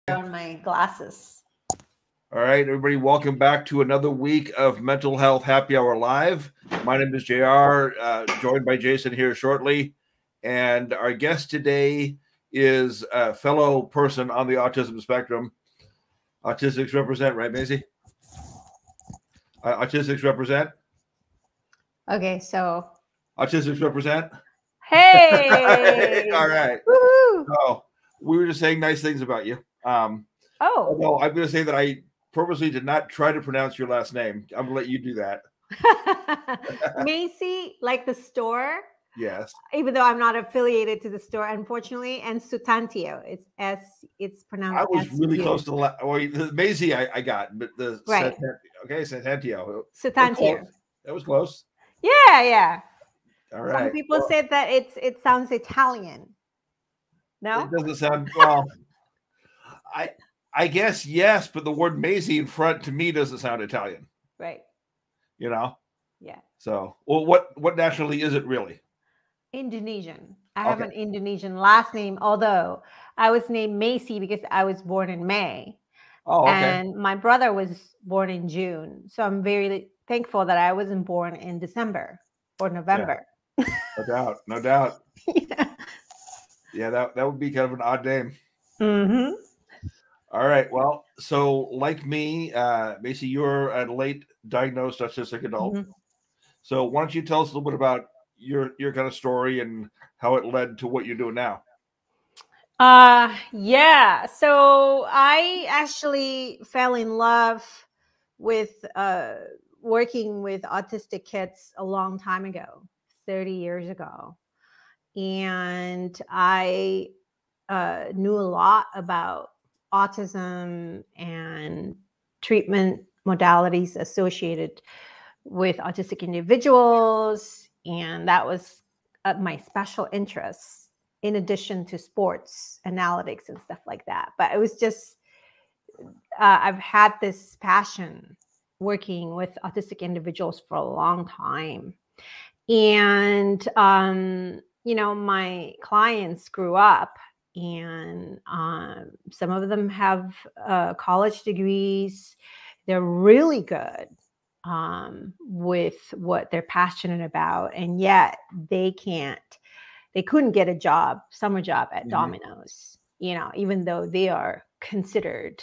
On my glasses. All right, everybody, welcome back to another week of Mental Health Happy Hour Live. My name is JR, joined by Jason here shortly. And our guest today is a fellow person on the autism spectrum. Autistics represent, right, Maisie? Autistics represent? Okay, so. Autistics represent? Hey! All right. Woohoo! So, we were just saying nice things about you. Although I'm going to say that I purposely did not try to pronounce your last name. I'm going to let you do that. Maisie, like the store. Yes. Even though I'm not affiliated to the store, unfortunately, and Soetantyo. It's pronounced. I was really close to the Maisie. I got, but the right. Soetantyo. Soetantyo. That was close. Yeah. All right. Some people said that it sounds Italian. No, it doesn't sound well. I guess yes, but the word Maisie in front to me doesn't sound Italian. Right. You know? Yeah. So, well, what nationally is it really? Indonesian. I have an Indonesian last name, although I was named Maisie because I was born in May. Oh, okay. And my brother was born in June. So I'm very thankful that I wasn't born in December or November. Yeah. No doubt. Yeah, that would be kind of an odd name. Mm-hmm. All right. Well, so like me, Maisie, you're a late diagnosed autistic adult. Mm-hmm. So why don't you tell us a little bit about your kind of story and how it led to what you're doing now? Yeah. So I actually fell in love with working with autistic kids a long time ago, 30 years ago. And I knew a lot about autism and treatment modalities associated with autistic individuals. And that was my special interest, in addition to sports analytics and stuff like that. But it was just, I've had this passion working with autistic individuals for a long time. And, my clients grew up, and some of them have college degrees. They're really good with what they're passionate about, and yet they couldn't get a summer job at Domino's, even though they are considered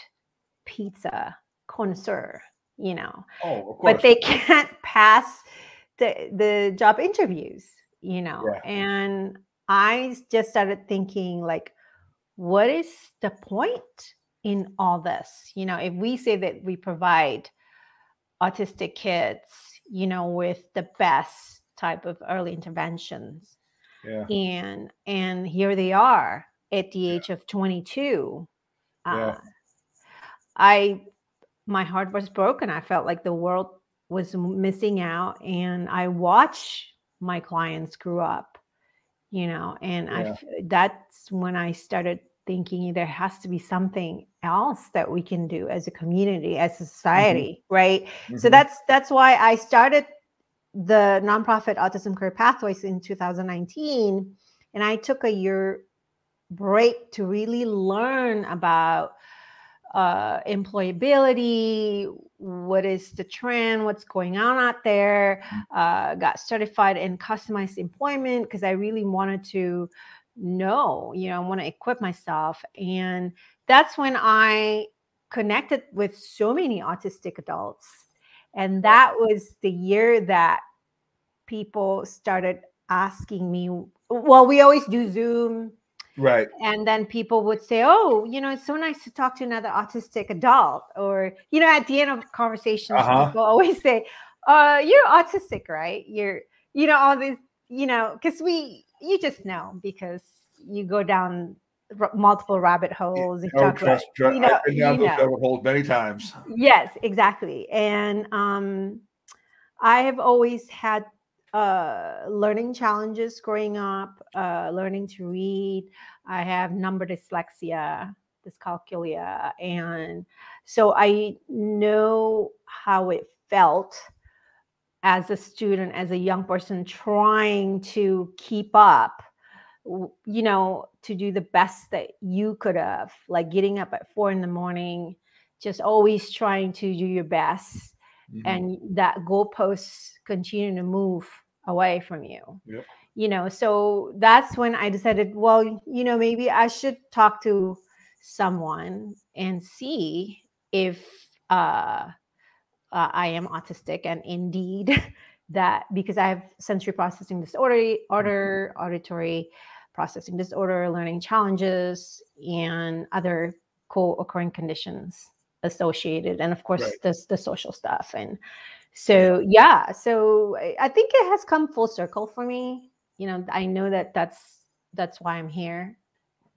pizza connoisseur, Oh, of course. but they can't pass the job interviews, and I just started thinking, like, what is the point in all this? If we say that we provide autistic kids, with the best type of early interventions, and here they are at the age of 22. My heart was broken. I felt like the world was missing out, and I watched my clients grow up, and that's when I started thinking there has to be something else that we can do as a community, as a society, right? Mm-hmm. So that's why I started the nonprofit Autism Career Pathways in 2019, and I took a year break to really learn about employability, what is the trend, what's going on out there, got certified in customized employment because I really wanted to know, I want to equip myself. And that's when I connected with so many autistic adults. And that was the year that people started asking me, well, we always do Zoom. Right. And then people would say, oh, it's so nice to talk to another autistic adult. Or, at the end of conversations, people always say, you're autistic, right? You're, all this, because you just know, because you go down multiple rabbit holes. And I've been down those rabbit holes many times. Yes, exactly. And I have always had learning challenges growing up, learning to read. I have number dyslexia, dyscalculia. And so I know how it felt as a student, as a young person, trying to keep up you know, to do the best that you could have, like getting up at 4 a.m, just always trying to do your best. And that goalposts continue to move away from you. Yep. You know, so that's when I decided, well, you know, maybe I should talk to someone and see if I am autistic. And indeed, that because I have sensory processing disorder, auditory processing disorder, learning challenges, and other co-occurring conditions associated, and of course, the social stuff. And so, yeah, so I think it has come full circle for me. You know, I know that that's why I'm here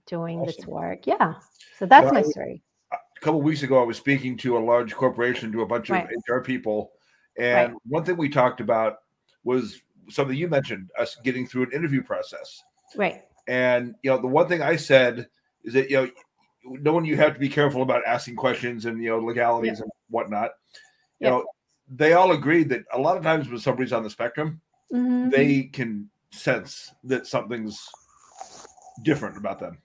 doing this work. Yeah, so that's my story. A couple of weeks ago, I was speaking to a large corporation, to a bunch of HR people, and one thing we talked about was something you mentioned, us getting through an interview process. Right. And, you know, the one thing I said is that, you know, knowing you have to be careful about asking questions and, you know, legalities and whatnot, you know, they all agreed that a lot of times when somebody's on the spectrum, they can sense that something's different about them,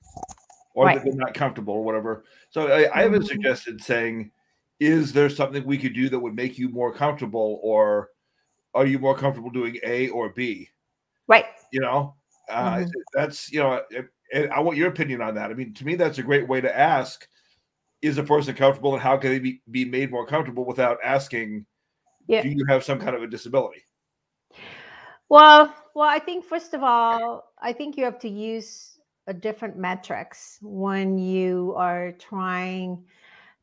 or that they're not comfortable or whatever. So I haven't suggested saying, is there something we could do that would make you more comfortable, or are you more comfortable doing A or B? Right. You know, that's, you know, I want your opinion on that. I mean, to me, that's a great way to ask, is a person comfortable, and how can they be made more comfortable without asking, do you have some kind of a disability? Well, I think first of all, I think you have to use a different metrics when you are trying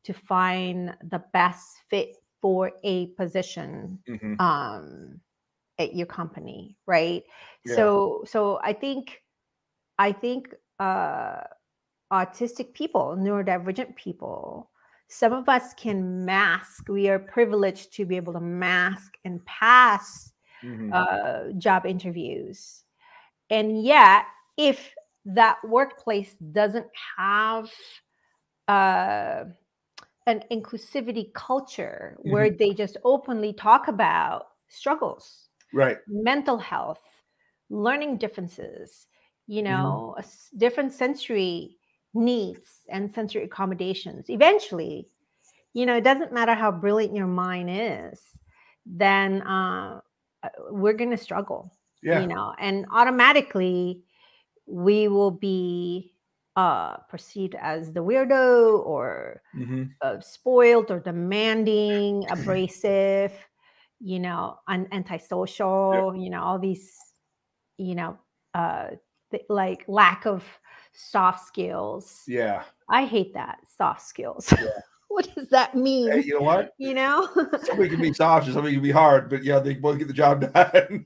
to find the best fit for a position at your company, right? So I think autistic people, neurodivergent people, some of us can mask. We are privileged to be able to mask and pass job interviews. And yet, if that workplace doesn't have an inclusivity culture where they just openly talk about struggles, mental health, learning differences, you know, different sensory needs and sensory accommodations, eventually, you know, it doesn't matter how brilliant your mind is, then we're going to struggle, you know, and automatically we will be perceived as the weirdo, or spoiled, or demanding, abrasive, you know, antisocial, you know, all these, you know, like lack of soft skills. I hate that, soft skills. What does that mean? Hey, you know what? You know, somebody can be soft and somebody can be hard, but yeah, they both get the job done.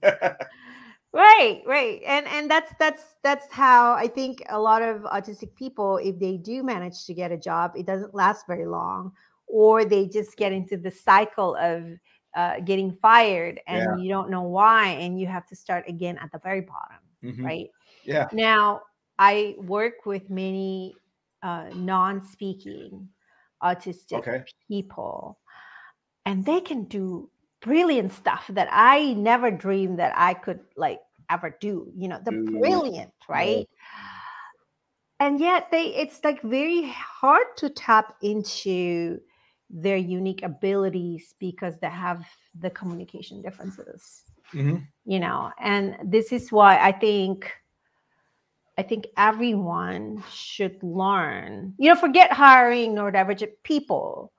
Right. And that's how I think a lot of autistic people, if they do manage to get a job, it doesn't last very long, or they just get into the cycle of getting fired, and you don't know why, and you have to start again at the very bottom, right? Now, I work with many non-speaking autistic people, and they can do brilliant stuff that I never dreamed that I could like ever do. You know, they're brilliant, right? And yet it's like very hard to tap into their unique abilities because they have the communication differences, you know. And this is why I think everyone should learn, you know, forget hiring neurodivergent people.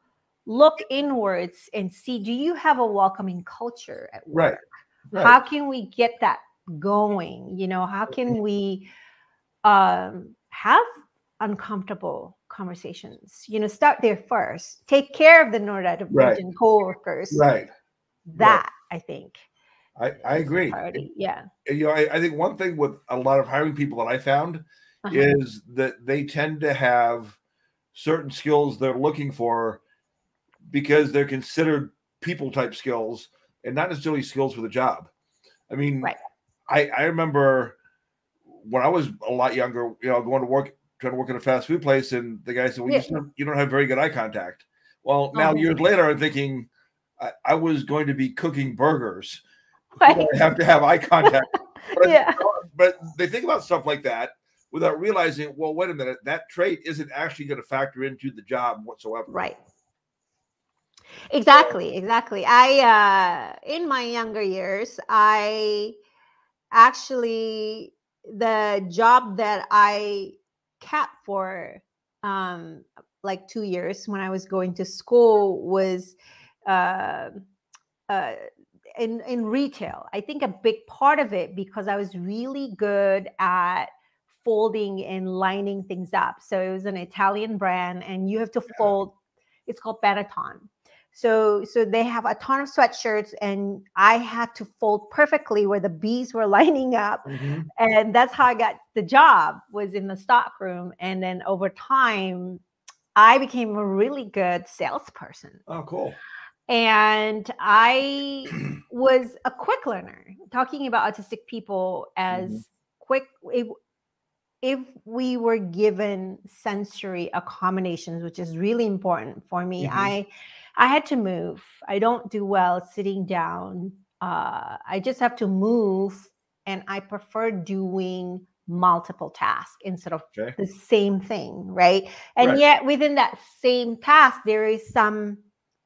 Look inwards and see, do you have a welcoming culture at work? How can we get that going? You know, how can we have uncomfortable conversations? You know, start there first. Take care of the neurodivergent coworkers. That, I think. I agree. Yeah. You know, I think one thing with a lot of hiring people that I found is that they tend to have certain skills they're looking for because they're considered people type skills and not necessarily skills for the job. I mean, I remember when I was a lot younger, you know, going to work, trying to work in a fast food place, and the guy said, well, you don't have very good eye contact. Well, now years later, I'm thinking I was going to be cooking burgers. I have to have eye contact But, Yeah. but they think about stuff like that without realizing, well, wait a minute, that trait isn't actually going to factor into the job whatsoever. Right. Exactly. In my younger years, I actually, the job that I kept for like 2 years when I was going to school was uh, uh, in retail. I think a big part of it because I was really good at folding and lining things up. So it was an Italian brand, and you have to fold. It's called Benetton. So they have a ton of sweatshirts, and I had to fold perfectly where the bees were lining up, and that's how I got the job. Was in the stock room, and then over time, I became a really good salesperson. Oh, cool. And I was a quick learner. Talking about autistic people as quick, if we were given sensory accommodations, which is really important for me, I had to move. I don't do well sitting down. I just have to move, and I prefer doing multiple tasks instead of the same thing, right? And yet within that same task, there is some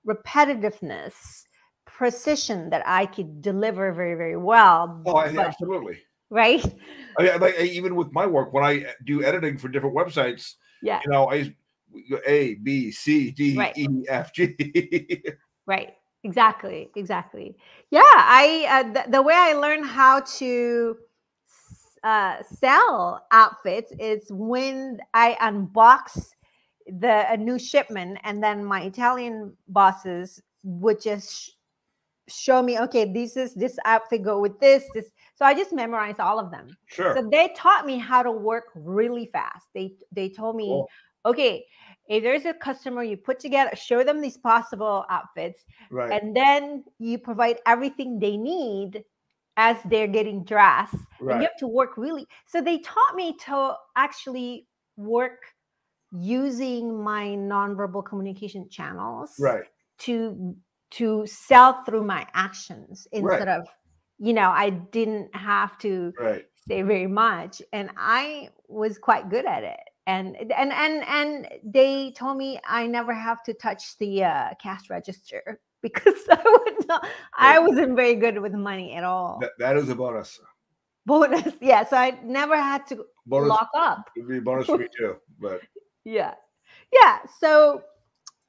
repetitiveness, precision that I could deliver very, very well. Oh, absolutely. Right? I mean, like, even with my work, when I do editing for different websites, Yeah. you know, I go A, B, C, D, E, F, G. Right. Exactly. Yeah. The way I learned how to sell outfits is when I unbox a new shipment, and then my Italian bosses would just show me, okay, this outfit go with this. So I just memorized all of them. Sure. So they taught me how to work really fast. They told me, okay, if there's a customer, you put together, show them these possible outfits, and then you provide everything they need as they're getting dressed. And you have to work really. So they taught me to actually work using my nonverbal communication channels to sell through my actions instead of, I didn't have to say very much, and I was quite good at it. And they told me I never have to touch the cash register because I wasn't very good with money at all. That is a bonus. Yeah. So I never had to lock up. It'd be a bonus for me too, but yeah. So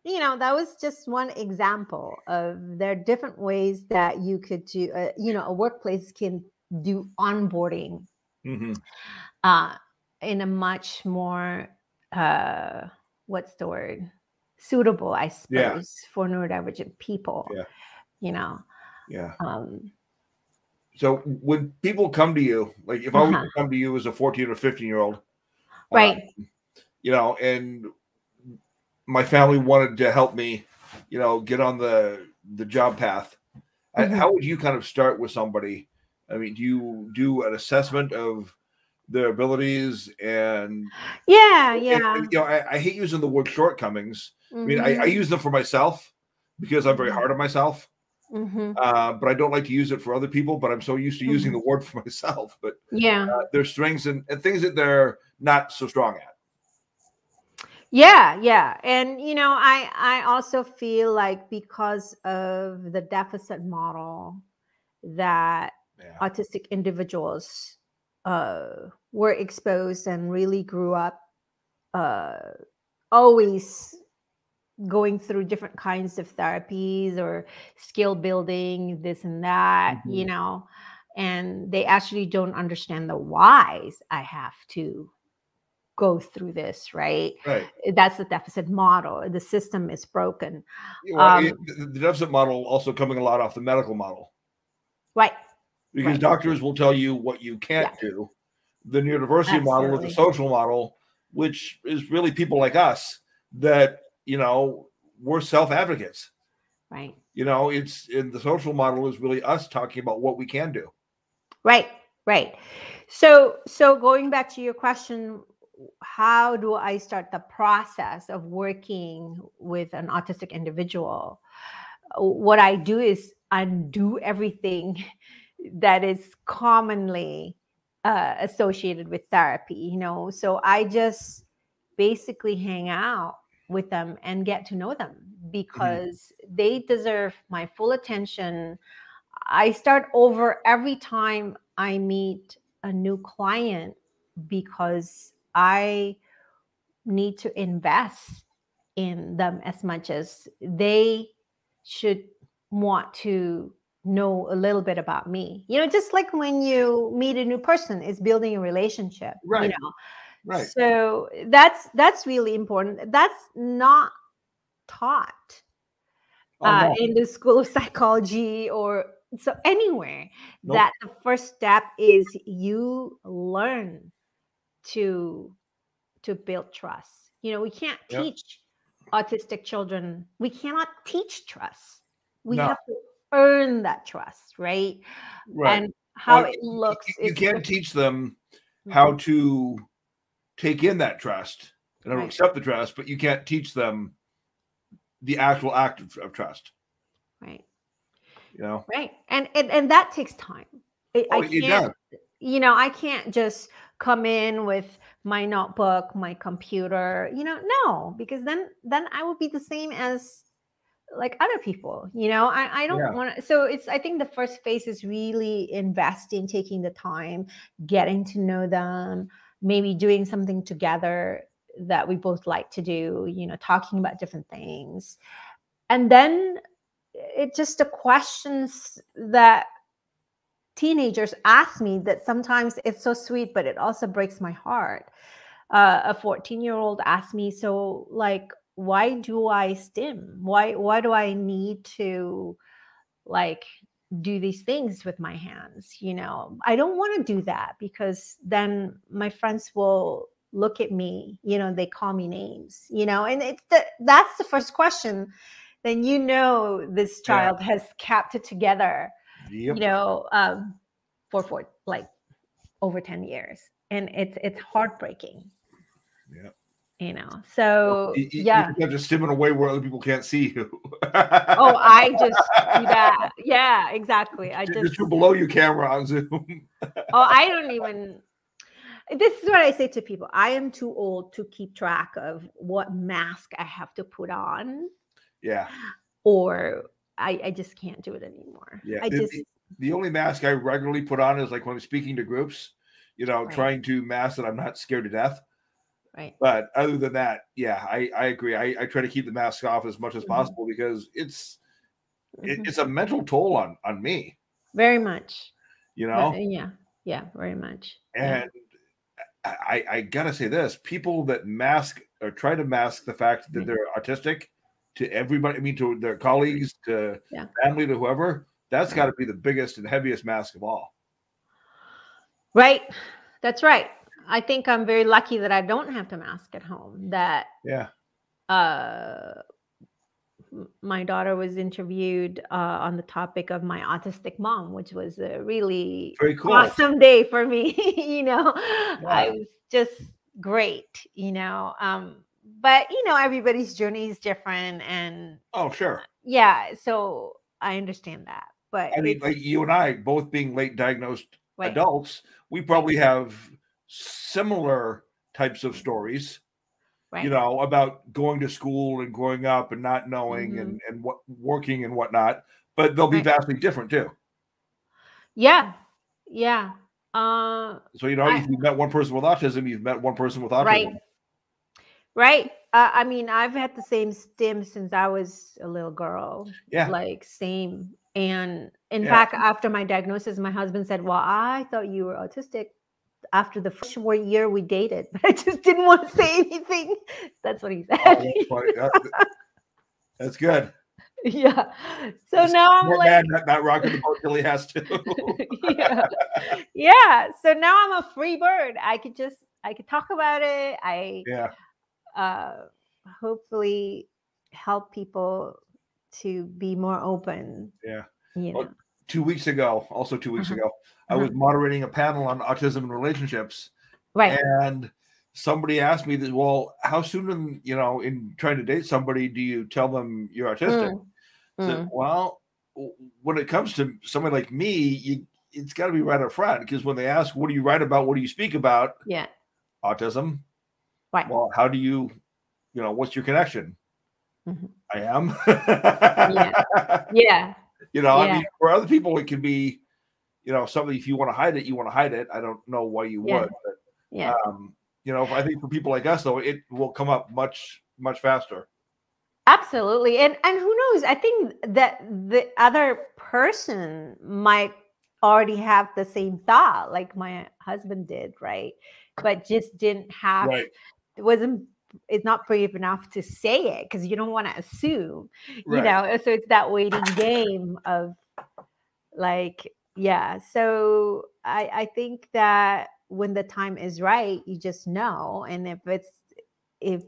that was just one example of there are different ways that you could do, a workplace can do onboarding in a much more, what's the word? Suitable, I suppose, for neurodivergent people. So when people come to you, like if I were to come to you as a 14 or 15-year-old, and my family wanted to help me, get on the job path. How would you kind of start with somebody? I mean, do you do an assessment of their abilities? And I hate using the word shortcomings. I mean, I use them for myself because I'm very hard on myself. But I don't like to use it for other people. But I'm so used to using the word for myself. But there's strengths and things that they're not so strong at. Yeah. And, I also feel like because of the deficit model that autistic individuals were exposed and really grew up always going through different kinds of therapies or skill building, this and that, and they actually don't understand the whys I have to go through this, right? That's the deficit model. The system is broken. The deficit model also coming a lot off the medical model. Because doctors will tell you what you can't do. The neurodiversity model is the social model, which is really people like us that, we're self-advocates. It's in the social model is really us talking about what we can do. Right. So going back to your question, how do I start the process of working with an autistic individual? What I do is undo everything that is commonly associated with therapy, So I just basically hang out with them and get to know them because they deserve my full attention. I start over every time I meet a new client because I need to invest in them as much as they should want to know a little bit about me. Just like when you meet a new person, it's building a relationship, Right. Right. So that's really important. That's not taught Oh, no. in the school of psychology or so anywhere. Nope. That the first step is you learn to build trust. We can't Yep. teach autistic children. We cannot teach trust. We No. have to earn that trust, right? Right. And how it you looks is can't teach them Mhm. how to take in that trust and Right. accept the trust, but you can't teach them the actual act of trust. Right. Right. And that takes time. I It can't, does. I can't just come in with my notebook, my computer, no, because then I will be the same as like other people. I don't Yeah. want to. So I think the first phase is really investing, taking the time, getting to know them, maybe doing something together that we both like to do, talking about different things. And then it's just the questions that teenagers ask me that sometimes it's so sweet, but it also breaks my heart. A 14-year-old asked me, so like, why do I stim? Why do I need to like do these things with my hands? I don't want to do that because then my friends will look at me, they call me names, and that's the first question. Then this child has kept it together, Yep. for like over 10 years, and it's heartbreaking. Yeah. So You yeah. have to stim in a way where other people can't see you. Oh, I just do that. Yeah, exactly. I Just just below you camera on Zoom. I don't even. This is what I say to people. I am too old to keep track of what mask I have to put on. Yeah. Or I just can't do it anymore. Yeah. I just The only mask I regularly put on is like when I'm speaking to groups, Right. trying to mask that I'm not scared to death. Right. But other than that, yeah, I agree. I try to keep the mask off as much as possible because it's a mental toll on me. Very much. Yeah, Very much. and I gotta say this: people that mask or try to mask the fact that they're autistic to everybody, I mean, to their colleagues, to family, to whoever, that's got to be the biggest and heaviest mask of all. Right. That's right. I think I'm very lucky that I don't have to mask at home. That my daughter was interviewed on the topic of my autistic mom, which was a really very cool. Awesome day for me. I was just great. But everybody's journey is different, and sure, yeah. So I understand that, but I mean, like you and I both being late diagnosed adults, we probably have similar types of stories. About going to school and growing up and not knowing and what working and whatnot, but they'll be vastly different too. Yeah. So if you've met one person with autism, you've met one person with autism. Right. I mean, I've had the same stim since I was a little girl. Yeah. Like same. And in fact, after my diagnosis, my husband said, well, I thought you were autistic after the first year we dated, but I just didn't want to say anything. That's what he said. Oh, that's good. Yeah. So now I'm like, not rocking the boat till he has to. Yeah. So now I'm a free bird. I could talk about it. Hopefully help people to be more open. Yeah. Well, 2 weeks ago, I was moderating a panel on autism and relationships. Right. And somebody asked me that, well, how soon in trying to date somebody do you tell them you're autistic? So, well, when it comes to somebody like me, it's got to be right up front, because when they ask, what do you write about? What do you speak about? Yeah. Autism. Right. Well, how do you, what's your connection? Mm-hmm. I am. Yeah. Yeah. I Yeah. mean, for other people, it can be, something, if you want to hide it, you want to hide it. I don't know why you Yeah. would, but, Yeah. I think for people like us, though, it will come up much, much faster. Absolutely. And who knows? I think that the other person might already have the same thought like my husband did, right? But just didn't have, Right. wasn't, it's not brave enough to say it because you don't want to assume, Right. So it's that waiting game of like, yeah. So I think that when the time is right, you just know. And if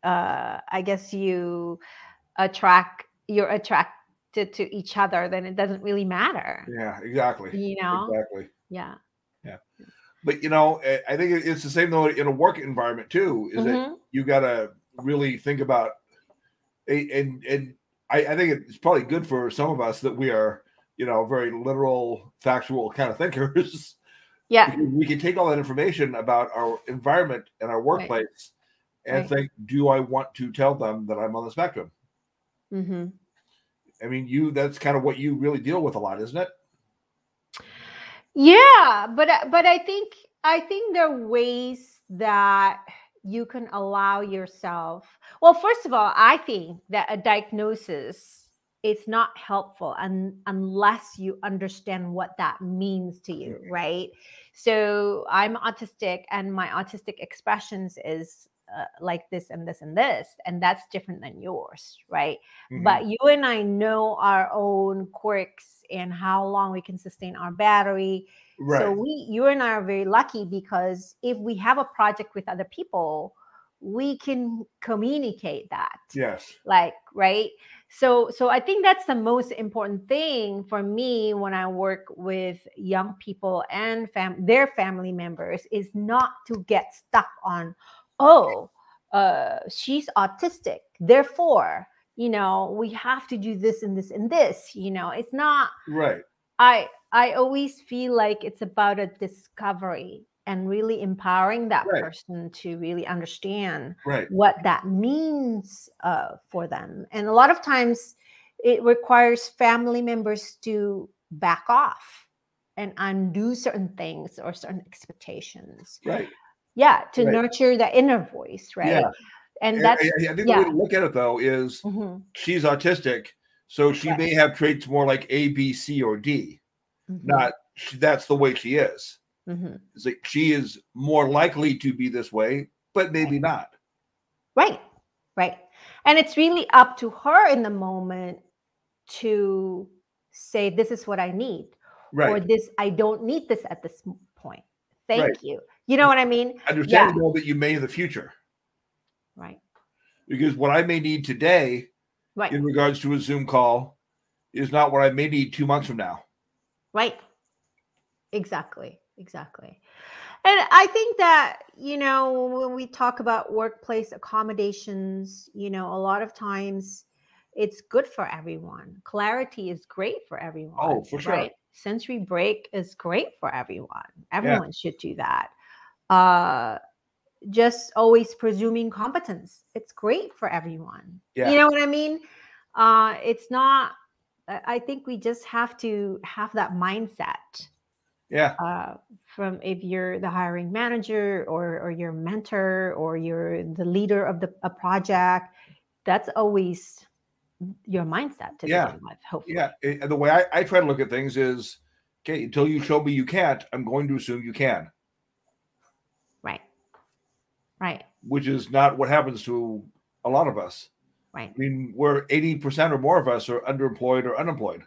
I guess you're attracted to each other, then it doesn't really matter, Yeah, exactly. Exactly. Yeah. Yeah. But, I think it's the same, though, in a work environment, too, is that Mm-hmm. you got to really think about, and I think it's probably good for some of us that we are, very literal, factual kind of thinkers. Yeah. Because we can take all that information about our environment and our workplace and think, do I want to tell them that I'm on the spectrum? Mm-hmm. I mean, that's kind of what you really deal with a lot, isn't it? Yeah, but I think there are ways that you can allow yourself. Well, first of all, I think that a diagnosis is not helpful unless you understand what that means to you, right? So I'm autistic, and my autistic expressions is like this and this and this, and that's different than yours, right? Mm-hmm. But you and I know our own quirks and how long we can sustain our battery. Right. So you and I are very lucky, because if we have a project with other people, we can communicate that. Yes. Like, right. So I think that's the most important thing for me when I work with young people and their family members, is not to get stuck on, she's autistic, therefore, we have to do this and this and this. It's not right. I always feel like it's about a discovery and really empowering that person to really understand what that means for them. And a lot of times it requires family members to back off and undo certain things or certain expectations. Right. Yeah, to nurture the inner voice, right? Yeah. And that's, I think the way to look at it, though, is she's autistic, so she may have traits more like A, B, C, or D. Not that's the way she is. It's like she is more likely to be this way, but maybe not. Right. And it's really up to her in the moment to say, this is what I need, or this, I don't need this at this point. Thank you. You know what I mean? Understanding though that you may in the future. Right. Because what I may need today in regards to a Zoom call is not what I may need 2 months from now. Right. Exactly. And I think that, when we talk about workplace accommodations, a lot of times it's good for everyone. Clarity is great for everyone. Oh, for sure. Right? Sensory break is great for everyone. Everyone should do that. Just always presuming competence. It's great for everyone. Yeah. You know what I mean? It's not, I think we just have to have that mindset. Yeah. From if you're the hiring manager or your mentor or you're the leader of a project, that's always your mindset to begin with, hopefully. Yeah. And the way I try to look at things is, okay, until you show me you can't, I'm going to assume you can. Right. Which is not what happens to a lot of us. Right. I mean, we're 80% or more of us are underemployed or unemployed.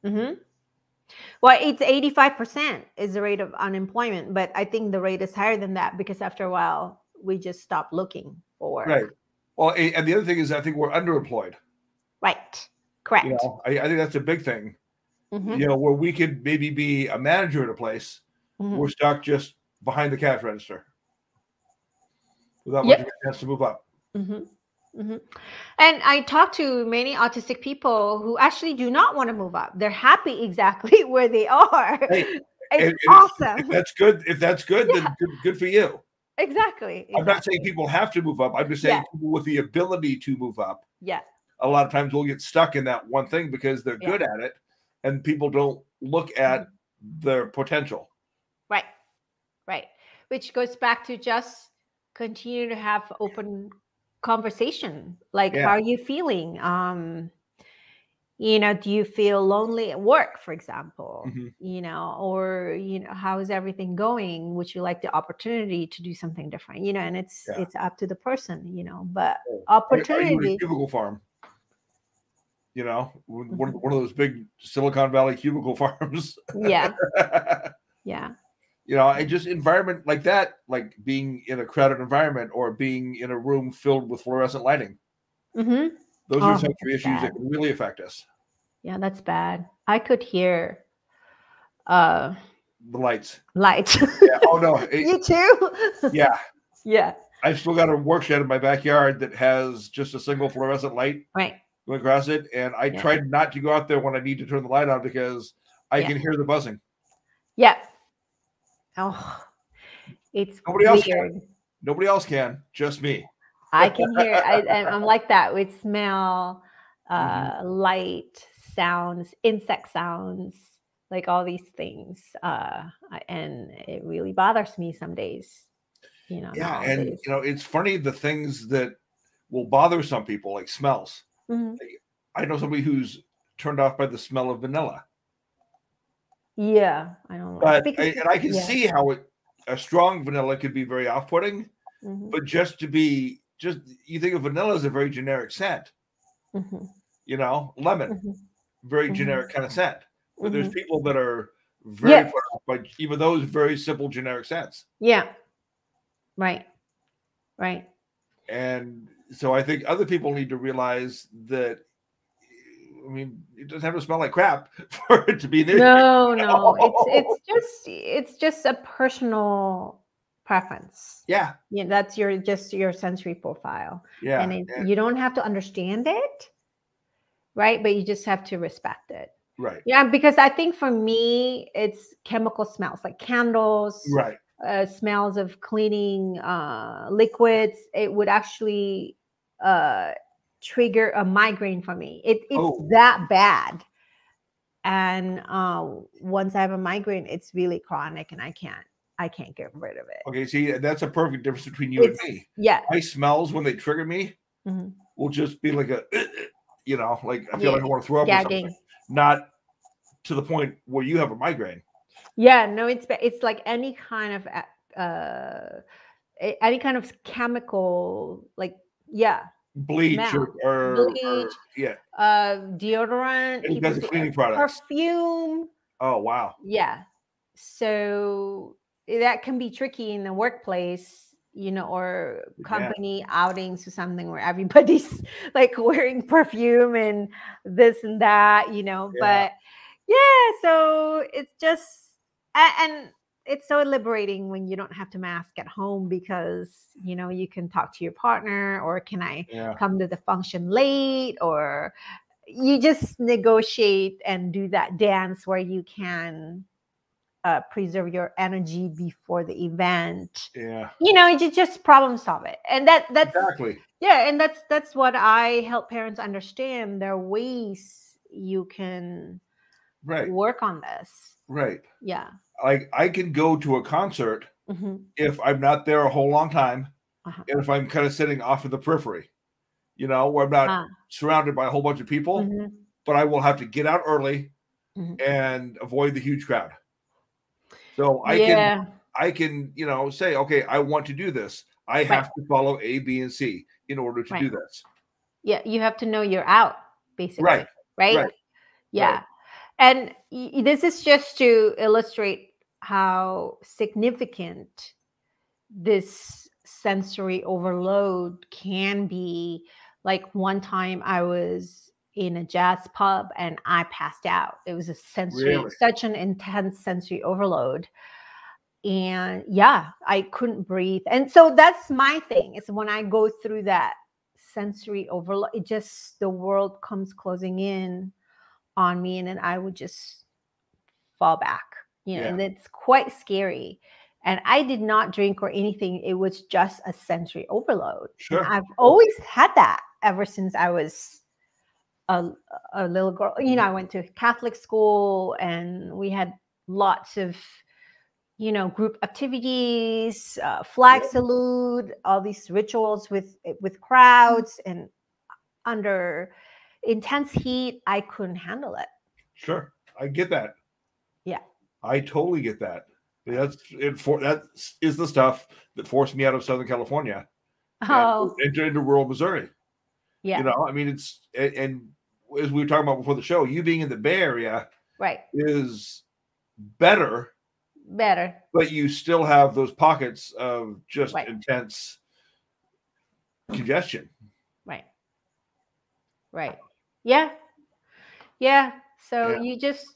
Well, it's 85% is the rate of unemployment, but I think the rate is higher than that because after a while we just stop looking for work. Right. Well, and the other thing is I think we're underemployed. Right. Correct. I think that's a big thing. Where we could maybe be a manager at a place, we're stuck just behind the cash register without much of a chance to move up. Mhm. And I talk to many autistic people who actually do not want to move up. They're happy exactly where they are. Hey, It's and if awesome. that's good, if that's good, Yeah, then good for you. exactly. I'm not saying Exactly. people have to move up. I'm just Yeah. saying people with the ability to move up, Yeah. a lot of times will get stuck in that one thing because they're Yeah. good at it, and people don't look at Mhm. their potential. Right. Right. Which goes back to just continue to have open conversation. Like, how Yeah. are you feeling? Do you feel lonely at work, for example? Mhm. Or how is everything going? Would you like the opportunity to do something different? And it's Yeah. it's up to the person, but Are you in a opportunity. cubicle farm? One Mhm. of those big Silicon Valley cubicle farms. Yeah. Yeah. Just environment like that, like being in a crowded environment or being in a room filled with fluorescent lighting. Hmm. Those are Oh, sensory that's issues that bad. can really affect us. Yeah, that's bad. I could hear uh The lights. lights. Yeah. Oh no. You too. Yeah. Yeah. I've still got a work shed in my backyard that has just a single fluorescent light Right. going across it, and I Yeah. tried not to go out there when I need to turn the light on because I Yeah. can hear the buzzing. Yeah. Oh, it's Nobody else can. weird. Nobody else can. Just me. I can hear. I'm like that with smell, Mhm. light, sounds, insect sounds, like all these things. And it really bothers me some days. Yeah, and Nowadays. it's funny the things that will bother some people, like smells. Mhm. I know somebody who's turned off by the smell of vanilla, Yeah, I don't like but because I can yeah. see how a strong vanilla could be very off-putting. Hmm. But just you think of vanilla as a very generic scent, Hmm. lemon, Hmm. very Hmm. generic kind of scent. But there's Hmm. people that are very Yeah. put off by even those very simple generic scents. Yeah. Right. Right. And so I think other people need to realize that, it doesn't have to smell like crap for it to be an issue. No, no. It's just a personal preference. Yeah, Yeah, that's your sensory profile. And yeah, you don't have to understand it, right? But you just have to respect it. right, Yeah, because I think for me, it's chemical smells like candles, right. smells of cleaning liquids. It would actually uh, trigger a migraine for me. It's Oh, that bad. And once I have a migraine, it's really chronic, and I can't get rid of it. okay. See, that's a perfect difference between you and It's me. yeah. My smells when they trigger me Mhm. will just be like like I feel Yeah, like I want to throw up or something. gagging. Not to the point where you have a migraine. Yeah, no, it's like any kind of uh any kind of chemical, like, yeah, Bleach smell, or bleach, yeah, deodorant, any people kinds of say cleaning products. perfume. Oh wow. Yeah. So that can be tricky in the workplace, or Yeah, company outings or something where everybody's like wearing perfume and this and that, yeah, but yeah, so it's just, and it's so liberating when you don't have to mask at home because, you can talk to your partner, or can I yeah, come to the function late, or you just negotiate and do that dance where you can preserve your energy before the event. yeah. You just problem solve it, and that's Exactly. yeah, and that's what I help parents understand. There are ways you can Right, work on this. right. Yeah. Like I can go to a concert Hmm. if I'm not there a whole long time, Uh-huh. and if I'm kind of sitting off in the periphery, where I'm not Ah. surrounded by a whole bunch of people, Hmm. but I will have to get out early Hmm. and avoid the huge crowd. So Yeah. I can, say, okay, I want to do this. I Right. have to follow A, B, and C in order to Right. do this. Yeah. You have to know you're out, Right, basically. Right. right, right. Yeah. And this is just to illustrate how significant this sensory overload can be. Like, one time I was in a jazz pub and I passed out. It was Really? such an intense sensory overload. And yeah, I couldn't breathe. And so that's my thing, is when I go through that sensory overload. It just, the world comes closing in on me, and then I would just fall back, and it's quite scary. And I did not drink or anything. It was just a sensory overload. Sure. And I've always had that ever since I was a little girl. I went to Catholic school, and we had lots of, group activities, flag salute, all these rituals with crowds, and under intense heat, I couldn't handle it. Sure. I get that. Yeah. I totally get that. That is the stuff that forced me out of Southern California and into rural Missouri. Yeah. I mean, and as we were talking about before the show, you being in the Bay Area is better, but you still have those pockets of just intense congestion. Right. Yeah. So you just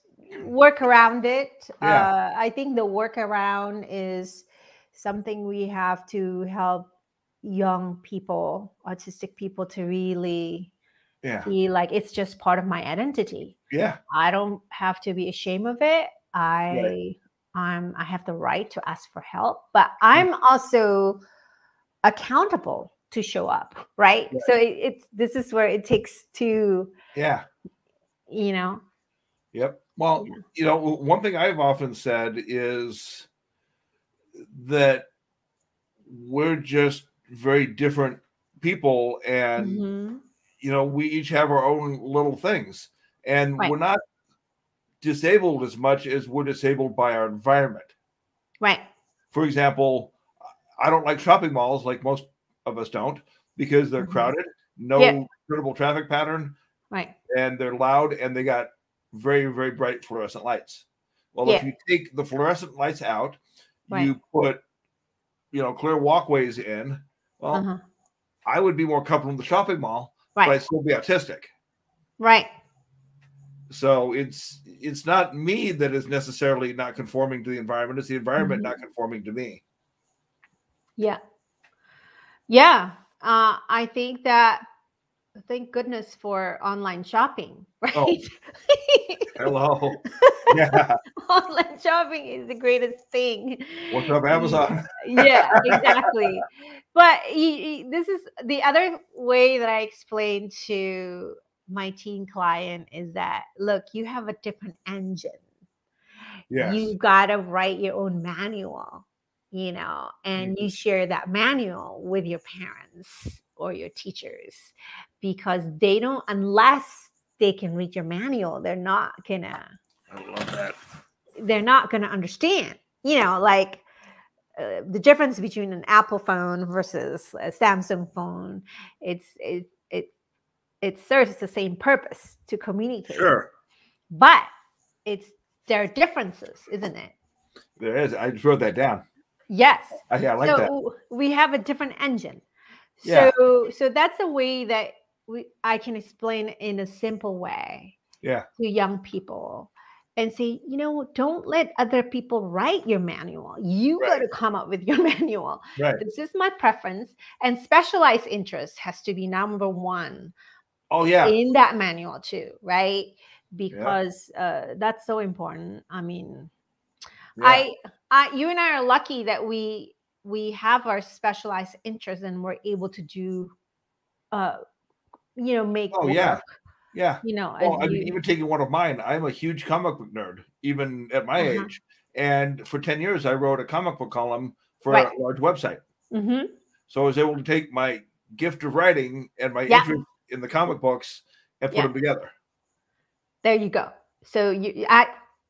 work around it. I think the workaround is something we have to help young people, autistic people, to really feel like it's just part of my identity. I don't have to be ashamed of it. I have the right to ask for help, but I'm also accountable to show up, right? So this is where it takes two. Yep. Well, one thing I've often said is that we're just very different people, and we each have our own little things, and we're not disabled as much as we're disabled by our environment. For example, I don't like shopping malls, like most of us don't, because they're crowded, no suitable traffic pattern, and they're loud, and they got very, very bright fluorescent lights. Well, if you take the fluorescent lights out, you put clear walkways in, well, I would be more comfortable in the shopping mall, but I'd still be autistic. So it's not me that is necessarily not conforming to the environment. It's the environment not conforming to me. I think that, thank goodness for online shopping, right? Oh. Hello. Yeah. Online shopping is the greatest thing. What's up, Amazon? Yeah, exactly. But this is the other way that I explain to my teen client is that, look, you have a different engine. You got to write your own manual, and you share that manual with your parents or your teachers, because they don't, unless they can read your manual, they're not gonna. I love that. They're not gonna understand, like the difference between an Apple phone versus a Samsung phone. It serves the same purpose, to communicate. Sure. But there are differences, isn't it? There is. I just wrote that down. Yes. I like that. We have a different engine. Yeah. So that's a way that I can explain in a simple way to young people, and say, don't let other people write your manual. You got to come up with your manual. This is my preference, and specialized interest has to be number one. In that manual too, right? Because that's so important. I mean, you and I are lucky that we have our specialized interests, and we're able to do, make work. Even taking one of mine, I'm a huge comic book nerd, even at my age. And for 10 years, I wrote a comic book column for a large website. So I was able to take my gift of writing and my interest in the comic books and put them together. There you go. So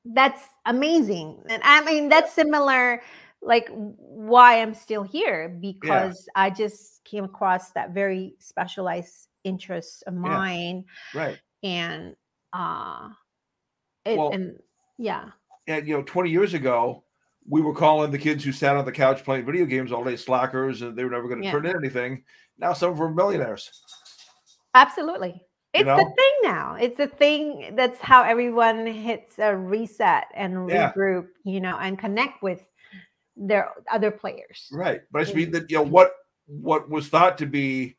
that's amazing. And I mean, that's similar, like why I'm still here, because I just came across that very specialized interest of mine. And 20 years ago, we were calling the kids who sat on the couch playing video games all day slackers, and they were never going to turn in anything. Now some of them are millionaires. Absolutely. It's the thing now. It's a thing. That's how everyone hits a reset and regroup, and connect with their other players. Right. But I just mean that, what was thought to be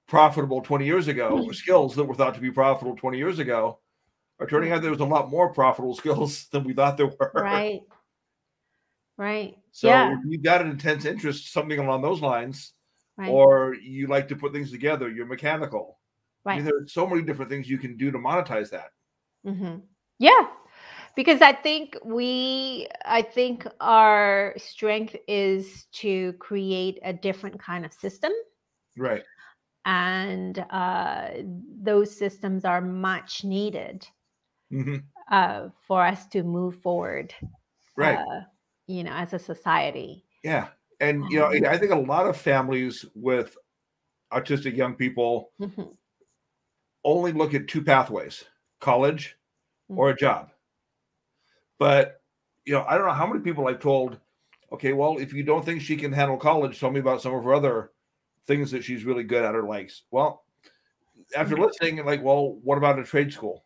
profitable 20 years ago, skills that were thought to be profitable 20 years ago, are turning out there was a lot more profitable skills than we thought there were. Right. Right. So Yeah. if you've got an intense interest, something along those lines, Right. or you like to put things together, you're mechanical. I Right. mean, there are so many different things you can do to monetize that. Yeah. Because I think our strength is to create a different kind of system. Right. And those systems are much needed for us to move forward, Right. as a society. Yeah. And, I think a lot of families with autistic young people only look at two pathways, college or a job. But, I don't know how many people I've told, okay, well, if you don't think she can handle college, tell me about some of her other things that she's really good at or likes. Well, after listening, like, well, what about a trade school?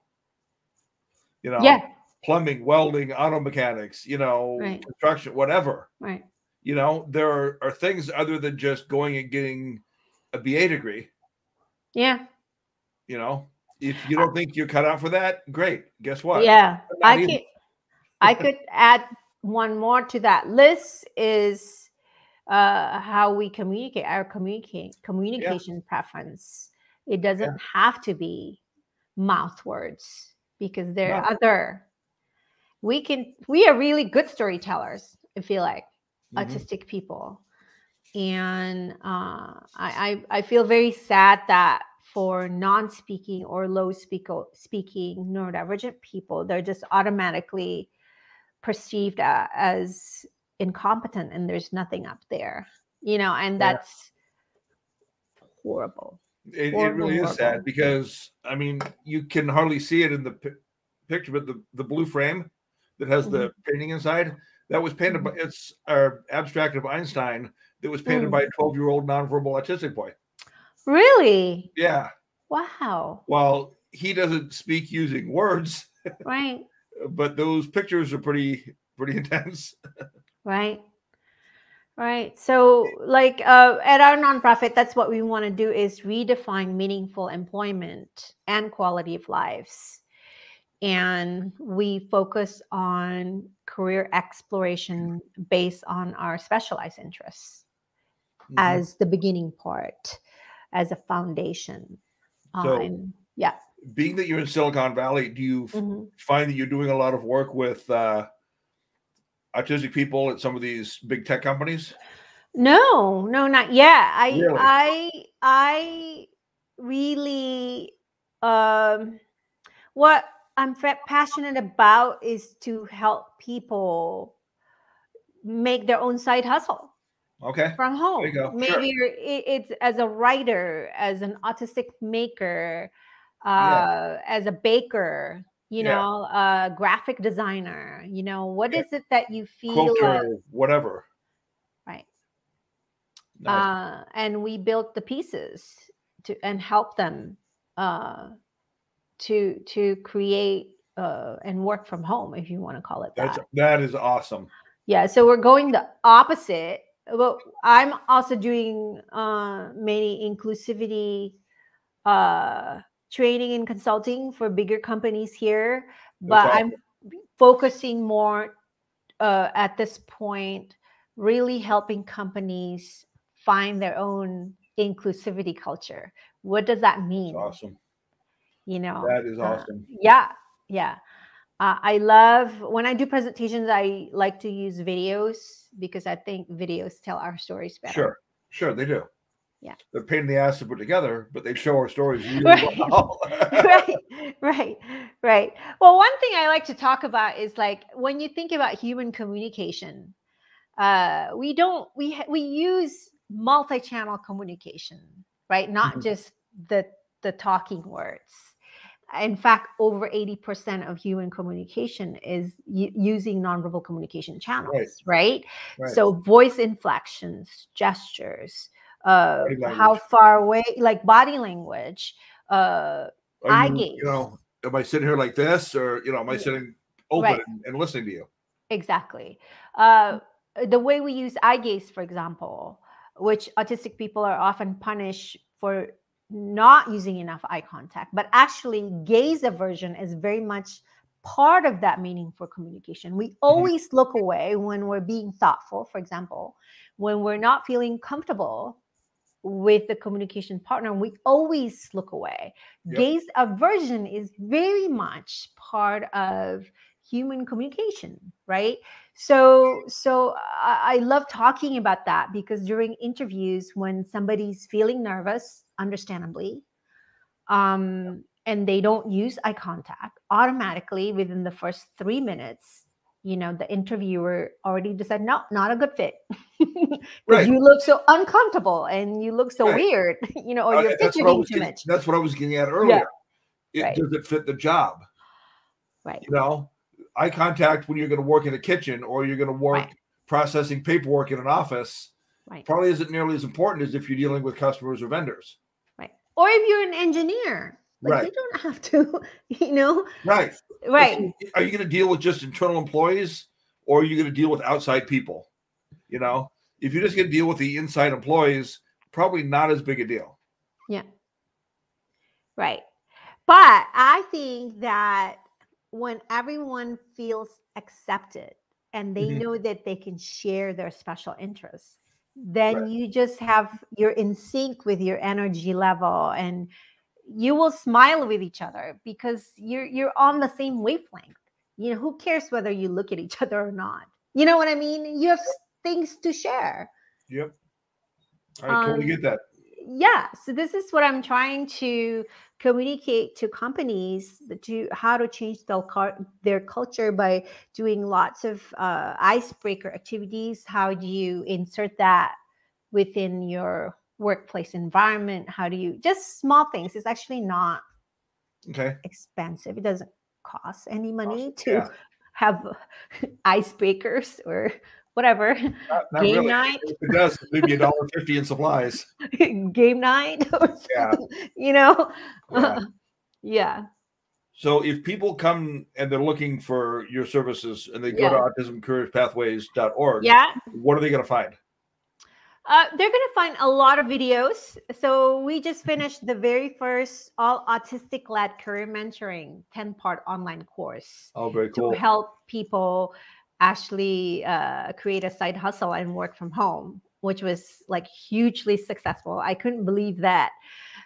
Yeah. Plumbing, welding, auto mechanics, Right. construction, whatever. Right. There are things other than just going and getting a BA degree. Yeah. If you don't think you're cut out for that, great. Guess what? Yeah. I could add one more to that list is how we communicate, our communication preference. It doesn't have to be mouth words, because there are other. We are really good storytellers, I feel like, autistic people. And I feel very sad that for non-speaking or low speaking neurodivergent people, they're just automatically perceived as incompetent, and there's nothing up there, and that's horrible. It really is sad, because I mean, you can hardly see it in the picture, but the blue frame that has the painting inside, that was painted by, it's our abstract of Einstein that was painted by a 12-year-old nonverbal autistic boy. Really? Yeah. Wow. Well, he doesn't speak using words, Right. but those pictures are pretty intense. Right. Right. So, like, at our nonprofit, that's what we want to do, is redefine meaningful employment and quality of lives. And we focus on career exploration based on our specialized interests as the beginning part, as a foundation. So, yeah. Being that you're in Silicon Valley, do you find that you're doing a lot of work with autistic people at some of these big tech companies? No, not yet. Really? I really, what I'm passionate about is to help people make their own side hustle. Okay. From home. There you go. Maybe it's as a writer, as an autistic maker, as a baker, a graphic designer. What is it that you feel quilter, whatever. Right. Nice. And we built the pieces and help them to create and work from home, if you want to call it that. That is awesome. Yeah. So we're going the opposite. Well, I'm also doing many inclusivity training and consulting for bigger companies here, but I'm focusing more at this point, really helping companies find their own inclusivity culture. What does that mean? That's awesome. That is awesome. Yeah. I love when I do presentations, I like to use videos, because I think videos tell our stories better. Sure, they do. Yeah. They're a pain in the ass to put together, but they show our stories really well. Right. Well, one thing I like to talk about is, like, when you think about human communication, we use multi-channel communication, right? Not just the talking words. In fact, over 80% of human communication is using nonverbal communication channels, right? So voice inflections, gestures, how far away, like body language, eye gaze. Am I sitting here like this, or am I sitting open and listening to you? Exactly. The way we use eye gaze, for example, which autistic people are often punished for not using enough eye contact, but actually gaze aversion is very much part of that meaningful communication. We always look away when we're being thoughtful. For example, when we're not feeling comfortable with the communication partner, we always look away. Yep. Gaze aversion is very much part of human communication, right? So I love talking about that, because during interviews, when somebody's feeling nervous, understandably, and they don't use eye contact, automatically within the first 3 minutes, the interviewer already decided, no, not a good fit. Because Right. you look so uncomfortable and you look so Right. weird, or you're fidgeting too much. That's what I was getting at earlier. Right. Does it fit the job? Right. Eye contact when you're going to work in a kitchen or you're going to work processing paperwork in an office probably isn't nearly as important as if you're dealing with customers or vendors. Right. Or if you're an engineer, like you don't have to, Right. Right. Are you going to deal with just internal employees, or are you going to deal with outside people? If you're just going to deal with the inside employees, probably not as big a deal. Yeah. Right. But I think that when everyone feels accepted and they know that they can share their special interests, then you're in sync with your energy level, and you will smile with each other because you're on the same wavelength. Who cares whether you look at each other or not? You know what I mean? You have things to share. Yep. I totally get that. Yeah. So this is what I'm trying to communicate to companies, to how to change their culture by doing lots of icebreaker activities. How do you insert that within your workplace environment? How do you, just small things. It's actually not expensive. It doesn't cost any money to have icebreakers or whatever. Not game really. night. If it does, maybe $1.50 in supplies. Game night or something, yeah. So if people come and they're looking for your services and they go to autismcareerspathways.org, what are they going to find? They're going to find a lot of videos. So we just finished the very first all autistic-led career mentoring 10-part online course. Oh, very cool. To help people actually create a side hustle and work from home, which was like hugely successful. I couldn't believe that.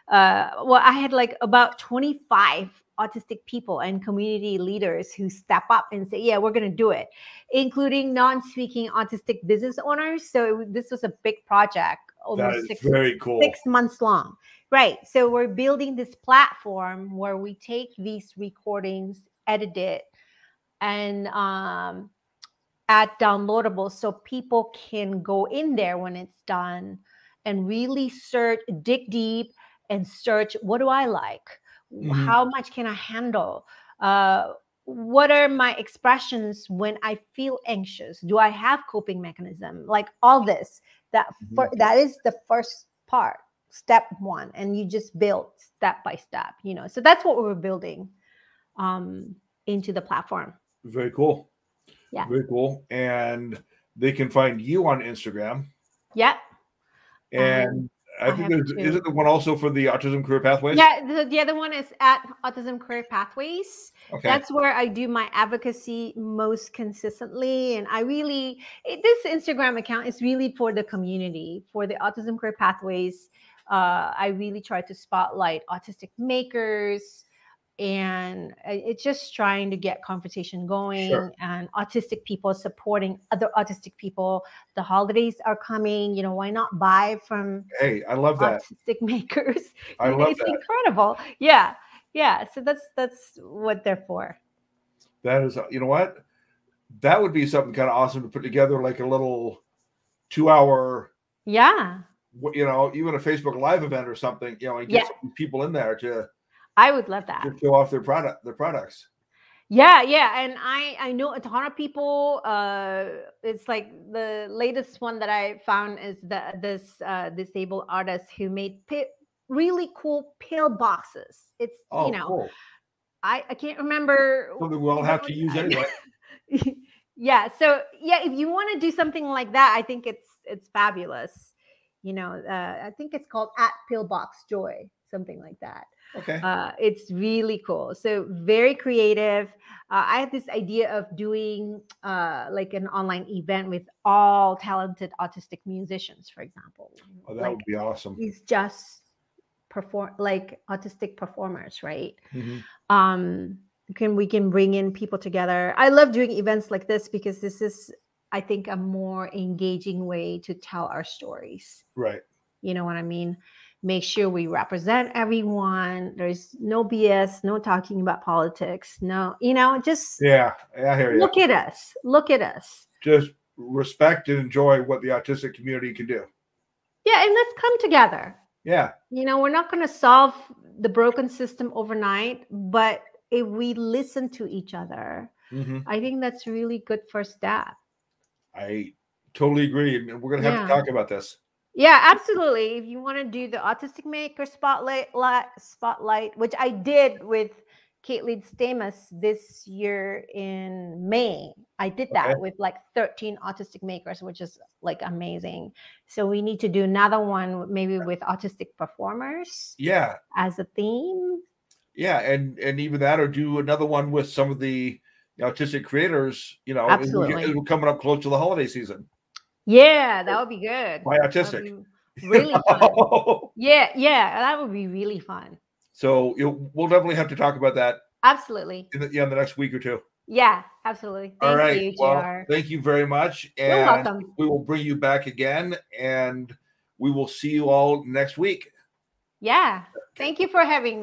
I had like about 25 autistic people and community leaders who step up and say, yeah, we're going to do it, including non-speaking autistic business owners. So this was a big project, almost very cool. 6 months long. Right. So we're building this platform where we take these recordings, edit it, and add downloadables so people can go in there when it's done and really search, dig deep and search, what do I like? How much can I handle? What are my expressions when I feel anxious? Do I have coping mechanism? Like all this, that is the first part, step one. And you just build step by step, so that's what we're building into the platform. Very cool. Yeah. Very cool. And they can find you on Instagram. Yeah. And I think is it the one also for the Autism Career Pathways? Yeah, the other one is at Autism Career Pathways. Okay. That's where I do my advocacy most consistently. And this Instagram account is really for the community, for the Autism Career Pathways. I really try to spotlight autistic makers, and it's just trying to get conversation going and autistic people supporting other autistic people. The holidays are coming, why not buy from I love that autistic makers? I love it's that. Incredible. Yeah So that's what they're for. That is, you know what, that would be something kind of awesome to put together, like a little 2-hour even a Facebook Live event or something, and get some people in there to I would love that. To show off their products. Yeah. And I know a ton of people. It's like the latest one that I found is this disabled artist who made really cool pill boxes. It's cool. I can't remember. Something we'll have to use anyway. Yeah. So if you want to do something like that, I think it's fabulous. I think it's called @Pillbox Joy. something like that. Okay. It's really cool. So very creative. I had this idea of doing like an online event with all talented autistic musicians, for example. Oh, that Like would be awesome. these just perform like autistic performers, right? Mm-hmm. We can bring in people together. I love doing events like this because this is, I think, a more engaging way to tell our stories. Right. You know what I mean? Make sure we represent everyone. There's no BS, no talking about politics. No, just Yeah, I hear you. look at us. Look at us. Just respect and enjoy what the autistic community can do. Yeah, and let's come together. Yeah. We're not going to solve the broken system overnight, but if we listen to each other, I think that's really good first step. I totally agree. And we're going to have to talk about this. Yeah, absolutely. If you want to do the Autistic Maker spotlight, which I did with Caitlin Stamus this year in May. I did that with like 13 autistic makers, which is like amazing. So we need to do another one maybe with autistic performers. Yeah. As a theme. Yeah, and even that, or do another one with some of the autistic creators. Absolutely. We're coming up close to the holiday season. Yeah, that would be good. My autistic. Really fun. Yeah, that would be really fun. So we'll definitely have to talk about that. Absolutely. In the next week or two. Yeah, absolutely. Thank you, JR. Well, thank you very much. And you're welcome. We will bring you back again, and we will see you all next week. Yeah. Thank you for having me.